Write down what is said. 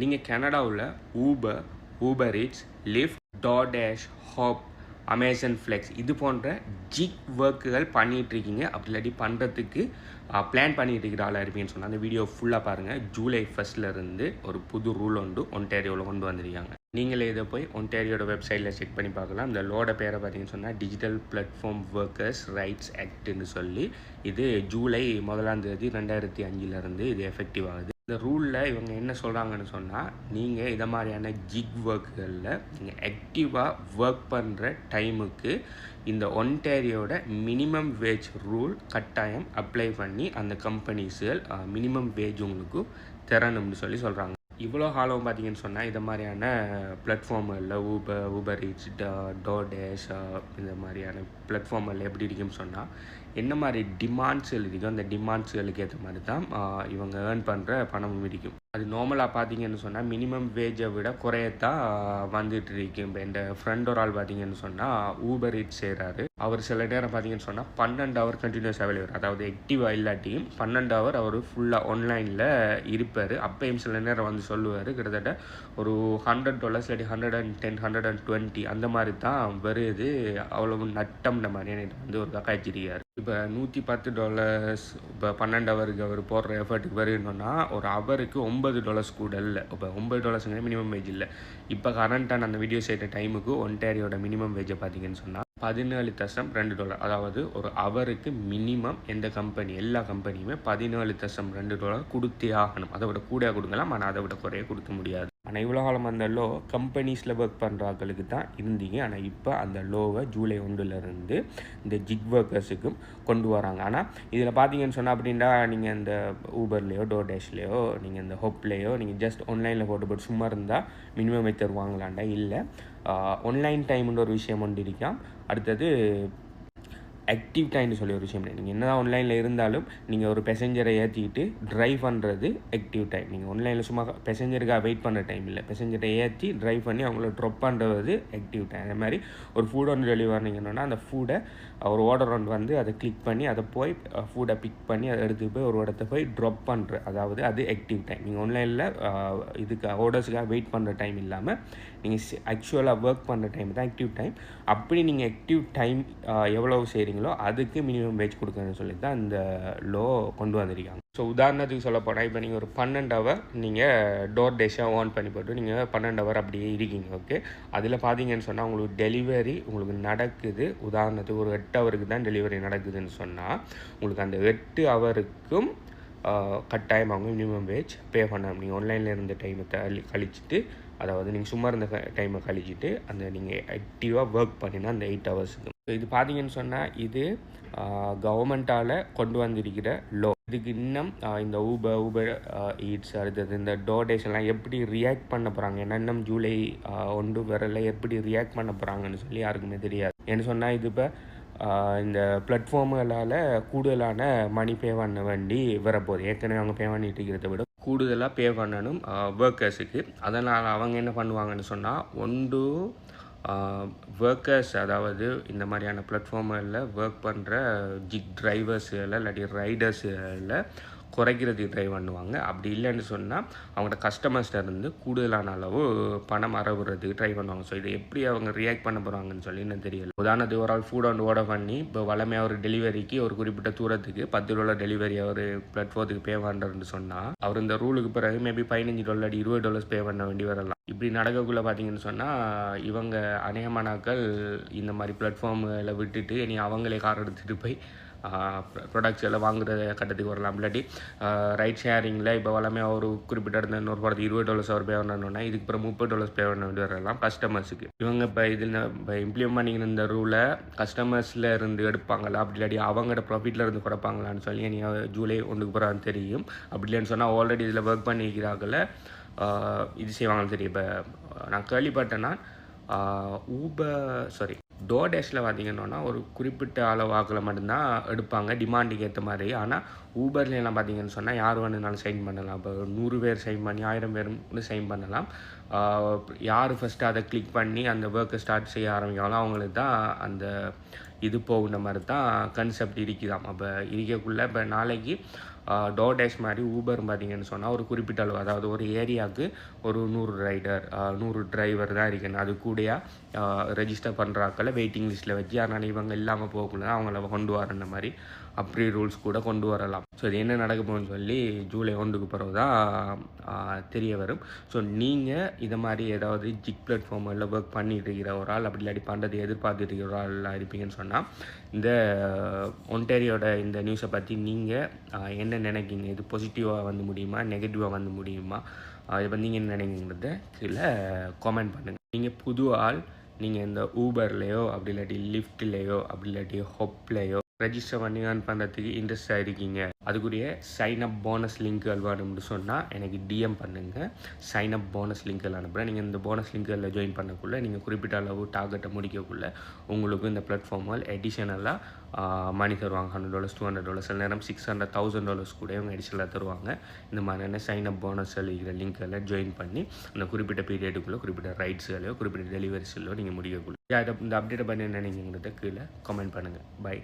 நீங்கள் கனடாவில் Uber, Uber Eats, Lyft, DoorDash, Hop, Amazon Flex இது போன்ற ஜிக் ஒர்க்குகள் பண்ணிகிட்ருக்கீங்க. அப்படி இல்லாட்டி பண்ணுறதுக்கு பிளான் பண்ணிகிட்டு இருக்கிற ஆளாக இருப்பீங்கன்னு சொன்னால் அந்த வீடியோ ஃபுல்லாக பாருங்கள். ஜூலை 1 ஒரு புது ரூல் ஒன்டாரியோவில் கொண்டு வந்திருக்காங்க. நீங்களே இதை போய் ஒன்டாரியோட வெப்சைட்டில் செக் பண்ணி பார்க்கலாம். இந்த லோட பேரை பார்த்தீங்கன்னு சொன்னால் டிஜிட்டல் பிளாட்ஃபார்ம் ஒர்க்கர்ஸ் ரைட்ஸ் ஆக்ட்னு சொல்லி இது ஜூலை 1 2005 இது எஃபெக்டிவ் ஆகுது. இந்த ரூலில் இவங்க என்ன சொல்கிறாங்கன்னு சொன்னால், நீங்கள் இதை மாதிரியான ஜிக் ஒர்க்குகளில் நீங்கள் ஆக்டிவாக ஒர்க் பண்ணுற டைமுக்கு இந்த ஒன்டாரியோட மினிமம் வேஜ் ரூல் கட்டாயம் அப்ளை பண்ணி அந்த கம்பெனிஸ்கள் மினிமம் வேஜ் உங்களுக்கு தரணும்னு சொல்கிறாங்க. இவ்வளோ காலம் பார்த்தீங்கன்னு சொன்னால் இதை மாதிரியான பிளாட்ஃபார்மில் ஊபர் ஈட்ஸ், டோர்டேஷ் இந்த மாதிரியான பிளாட்ஃபார்மில் எப்படி இருக்குன்னு சொன்னால் என்ன மாதிரி டிமாண்ட்ஸ்கள் இருக்கும், அந்த டிமாண்ட்ஸ்களுக்கு ஏற்ற மாதிரி தான் இவங்க ஏர்ன் பண்ணுற பணமும் இருக்கும். அது நார்மலாக பார்த்தீங்கன்னு சொன்னால் மினிமம் வேஜை விட குறையத்தான் வந்துட்டு இருக்கு. இப்போ என் ஃப்ரெண்ட் ஒரு ஆள் பார்த்தீங்கன்னு சொன்னால் ஊபர் ஈட்ஸ் செய்கிறாரு. அவர் சில நேரம் பார்த்தீங்கன்னு சொன்னால் 12 ஹவர் கண்டினியூஸ் அவைலபிள், அதாவது ஆக்டிவாக இல்லாட்டியும் 12 ஹவர் அவர் ஃபுல்லாக ஆன்லைனில் இருப்பார். அப்பையும் சில நேரம் வந்து சொல்லுவார் கிட்டத்தட்ட ஒரு $100 இல்லாட்டி $110, $120 அந்த மாதிரி தான் வருது. அவ்வளவு நட்டம்ன்ற மாதிரி எனக்கு வந்து ஒரு காய்ச்சிருக்காரு. இப்போ $110 இப்போ 12 ஹவருக்கு அவர் போடுற எஃபர்ட்டுக்கு வருதுன்னா ஒரு ஹவருக்கு $9 கூட இல்லை. இப்போ $9 மினிமம் வேஜ் இல்லை. இப்போ கரண்ட்டான அந்த வீடியோ செய்கிற டைமுக்கு ஒன்டாரியோட மினிமம் வேஜை பார்த்தீங்கன்னு சொன்னால் $17.2. அதாவது ஒரு ஹவருக்கு மினிமம் எந்த கம்பெனி எல்லா கம்பெனியுமே $17.2 கொடுத்தே ஆகணும். அதை விட கூட கொடுக்கலாம், ஆனால் அதை விட குறைய கொடுக்க முடியாது. ஆனால் இவ்வளோ காலம் அந்த லோ கம்பெனிஸில் ஒர்க் பண்ணுறாங்களுக்கு தான் இருந்தீங்க. ஆனால் இப்போ அந்த லோவை ஜூலை 1 இந்த ஜிக் ஒர்க்கர்ஸுக்கும் கொண்டு வராங்க. ஆனால் இதில் பார்த்தீங்கன்னு சொன்னால் அப்படின்னா நீங்கள் இந்த ஊபர்லேயோ டோர்டேஷ்லேயோ நீங்கள் இந்த ஹோப்லேயோ நீங்கள் ஜஸ்ட் ஆன்லைனில் போட்டு சும்மா இருந்தால் மினிமம் வேஜ் தருவாங்களாண்டா இல்லை. ஆன்லைன் டைம்ன்ற ஒரு விஷயம் ஒன்று இருக்கா. அடுத்தது ஆக்டிவ் டைம்னு சொல்லி ஒரு விஷயம். நீங்கள் என்ன தான் ஆன்லைனில் இருந்தாலும் நீங்கள் ஒரு பேசஞ்சரை ஏற்றிக்கிட்டு ட்ரைவ் பண்ணுறது ஆக்டிவ் டைம். நீங்கள் ஆன்லைனில் சும்மா பேசஞ்சருக்காக வெயிட் பண்ணுற டைம் இல்லை, பேசஞ்சரை ஏற்றி ட்ரைவ் பண்ணி அவங்கள ட்ராப் பண்ணுறது ஆக்டிவ் டைம். அதே மாதிரி ஒரு ஃபுட் ஒன்று டெலிவரி பண்ணீங்கன்னா அந்த ஃபுட்டை ஒரு ஆர்டர் ஒன்று வந்து அதை கிளிக் பண்ணி அதை போய் ஃபுட்டை பிக் பண்ணி அதை எடுத்து போய் ஒரு இடத்த போய் ட்ராப் பண்ணுற, அதாவது அது ஆக்டிவ் டைம். நீங்கள் ஆன்லைனில் இதுக்கு ஆர்டர்ஸுக்காக வெயிட் பண்ணுற டைம் இல்லாமல் நீங்கள் ஆக்சுவலாக ஒர்க் பண்ணுற டைம் தான் ஆக்டிவ் டைம். அப்படி நீங்கள் ஆக்டிவ் டைம் எவ்வளவு செய்கிறீங்களோ அதுக்கு மினிமம் வேஜ் கொடுக்கணும்னு சொல்லி தான் இந்த லோ கொண்டு வந்திருக்காங்க. ஸோ உதாரணத்துக்கு சொல்ல போனால் இப்போ நீங்கள் ஒரு 12 ஹவர் நீங்கள் டோர்டேஷாக ஆன் பண்ணி போட்டு நீங்கள் 12 ஹவர் அப்படியே இருக்கீங்க. ஓகே, அதில் பார்த்தீங்கன்னு சொன்னால் உங்களுக்கு டெலிவரி உங்களுக்கு நடக்குது. உதாரணத்துக்கு ஒரு 8 ஹவருக்கு தான் டெலிவரி நடக்குதுன்னு சொன்னால் உங்களுக்கு அந்த 8 ஹவருக்கும் கட்டாயம் அவங்க மினிமம் வேஜ் பே பண்ணணும். நீங்கள் ஆன்லைனில் இருந்த டைமை கழிச்சிட்டு, அதாவது நீங்கள் சும்மா இருந்த டைமை கழிச்சிட்டு அந்த நீங்கள் ஆக்டிவாக ஒர்க் பண்ணினா அந்த 8 ஹவர்ஸுக்கு. இது பார்த்தீங்கன்னு சொன்னால் இது கவர்மெண்ட்டால் கொண்டு வந்திருக்கிற லோ. இதுக்கு இன்னும் இந்த ஊபர் ஈட்ஸ் அடுத்தது இந்த டோர்டேஷ் எல்லாம் எப்படி ரியாக்ட் பண்ண போகிறாங்க, ஏன்னா இன்னும் ஜூலை 1 வரல எப்படி ரியாக்ட் பண்ண போகிறாங்கன்னு சொல்லி யாருக்குமே தெரியாது. ஏன்னு சொன்னால் இது இப்போ இந்த பிளாட்ஃபார்முகளால் கூடுதலான மணி பே பண்ண வேண்டி வரப்போகுது. ஏற்கனவே அவங்க பே பண்ணிட்டு இருக்கிறத விட கூடுதலாக பே பண்ணணும் ஒர்க்கர்ஸுக்கு. அதனால் அவங்க என்ன பண்ணுவாங்கன்னு சொன்னால் ஒன்று ஒர்க்கர்ஸ், அதாவது இந்த மாதிரியான பிளாட்ஃபார்மில் ஒர்க் பண்ணுற ஜிக் டிரைவர்ஸுகளில் இல்லாட்டி ரைடர்ஸுகளில் குறைக்கிறதுக்கு ட்ரை பண்ணுவாங்க. அப்படி இல்லைன்னு சொன்னால் அவங்களோட கஸ்டமர்ஸ்ட இருந்து கூடுதலான அளவு பணம் அறவுறதுக்கு ட்ரை பண்ணுவாங்க. ஸோ இதை எப்படி அவங்க ரியாக்ட் பண்ண போகிறாங்கன்னு சொல்லி இன்னும் தெரியல. உதாரணத்துக்கு ஒரு ஆள் ஃபுட் ஆர்டர் பண்ணி இப்போ வளமையாக ஒரு டெலிவரிக்கு ஒரு குறிப்பிட்ட தூரத்துக்கு $10 டெலிவரி அவர் பிளாட்ஃபார்த்துக்கு பே பண்ணுறதுன்னு சொன்னால் அவர் இந்த ரூலுக்கு பிறகு மேபி $15 $20 பே பண்ண வேண்டி வரலாம். இப்படி நடக்கக்குள்ளே பார்த்தீங்கன்னு சொன்னால் இவங்க அநேகமானாக்கள் இந்த மாதிரி பிளாட்ஃபார்மில் விட்டுட்டு இனி அவங்களே கார் எடுத்துகிட்டு போய் ப்ராடக்ட்ஸ் எல்லாம் வாங்குகிற கட்டத்துக்கு வரலாம். இல்லாட்டி ரைட் ஷேரிங்கில் இப்போ எல்லாமே ஒரு குறிப்பிட்ட இருந்த இன்னொரு படத்துக்கு $20 அவர் பே பண்ணணுன்னா இதுக்கு அப்புறம் $30 பே பண்ண வேண்டி வரலாம் கஸ்டமர்ஸுக்கு. இவங்க இப்போ இதில் இப்போ இம்ப்ளிமெண்ட் பண்ணிக்கிற இந்த ரூலை கஸ்டமர்ஸில் இருந்து எடுப்பாங்களா, அப்படி இல்லாட்டி அவங்களோட ப்ராஃபிட்டில் இருந்து குறைப்பாங்களான்னு சொல்லி இனி ஜூலை 1 பிறகு தெரியும். அப்படி இல்லைன்னு சொன்னால் ஆல்ரெடி இதில் ஒர்க் பண்ணிக்கிறாங்கள இது செய்வாங்கன்னு தெரியும். இப்போ நான் கேள்விப்பட்டேன்னா டோர்டேஷில் பார்த்தீங்கன்னா ஒரு குறிப்பிட்ட அளவாக்கில் மட்டும்தான் எடுப்பாங்க டிமாண்டுக்கு ஏற்ற மாதிரி. ஆனால் ஊபர்லாம் பார்த்தீங்கன்னு சொன்னால் யார் வேணுனாலும் சைன் பண்ணலாம். இப்போ 100 பேர் சைன் பண்ணி 1000 பேர் சைன் பண்ணலாம். யார் ஃபஸ்ட்டு அதை கிளிக் பண்ணி அந்த ஒர்க்கை ஸ்டார்ட் செய்ய ஆரம்பிக்காங்களோ அவங்களுக்கு தான் அந்த இது போகுன்ற மாதிரி தான் கன்செப்ட் இருக்குதாம். அப்போ இருக்கக்குள்ளே இப்போ நாளைக்கு டோர் டேஷ் மாதிரி ஊபர் பார்த்தீங்கன்னு சொன்னால் ஒரு குறிப்பிட்ட அளவு, அதாவது ஒரு ஏரியாவுக்கு ஒரு 100 ரைடர் 100 டிரைவர் தான் இருக்கணும். அது கூடயா ரெஜிஸ்டர் பண்ணுறாக்களை வெயிட்டிங் லிஸ்ட்டில் வச்சு, அதனால் இவங்க இல்லாமல் போகக்குள்ள அவங்கள கொண்டு வரன்ற மாதிரி அப்படி ரூல்ஸ் கூட கொண்டு வரலாம். ஸோ இது என்ன நடக்க போகுதுன்னு சொல்லி ஜூலை 1க்கு பிறகு தான் தெரிய வரும். ஸோ நீங்கள் இதை மாதிரி ஏதாவது ஜிக் பிளாட்ஃபார்மில் ஒர்க் பண்ணிட்டு இருக்கிற ஒரு ஆள், அப்படி இல்லாட்டி பண்ணுறது எதிர்பார்த்துட்டு இருக்கிற ஒரு ஆளாக இருப்பீங்கன்னு சொன்னால், இந்த ஒன்டாரியோட இந்த நியூஸை பற்றி நீங்கள் என்ன நினைக்கிங்க? இது பாசிட்டிவாக வந்து முடியுமா, நெகட்டிவாக வந்து முடியுமா, இதை பற்றி நீங்கள் என்ன நினைக்கிறத கீழே காமெண்ட் பண்ணுங்கள். நீங்கள் புது ஆள், நீங்கள் இந்த ஊபர்லேயோ அப்படி இல்லாட்டி லிஃப்ட்லேயோ அப்படி இல்லாட்டி ஹொப்லேயோ ரெஜிஸ்டர் பண்ணி ஏர்ன் பண்ணுறதுக்கு இன்ட்ரெஸ்டாக இருக்கீங்க, அதுக்குரிய சைன் அப் போனஸ் லிங்க்குகள் வேணும்னு சொன்னால் எனக்கு டிஎம் பண்ணுங்கள். சைன் அப் போனஸ் லிங்க்குகள் அனுப்புகிறேன். நீங்கள் இந்த போனஸ் லிங்க்குகளில் ஜாயின் பண்ணக்குள்ளே நீங்கள் குறிப்பிட்ட அளவு டார்கெட்டை முடிக்கக்குள்ளே உங்களுக்கு இந்த பிளாட்ஃபார்மில் எடிஷனலாக மணி தருவாங்க. $100 $200 சில நேரம் $600 $1000 கூட இவங்க எடிஷனலாக தருவாங்க. இந்த மாதிரியான சைன் அப் போனஸ் இருக்கிற லிங்க்கில் ஜாயின் பண்ணி அந்த குறிப்பிட்ட பீரியடுக்குள்ளே குறிப்பிட்ட ரைட்ஸ்களையோ குறிப்பிட்ட டெலிவரிஸ்லையோ நீங்கள் முடிக்கக்குள்ளே இந்த அப்டேட்டை பண்ணி நினைக்கிறத கீழே கமெண்ட் பண்ணுங்கள். பை.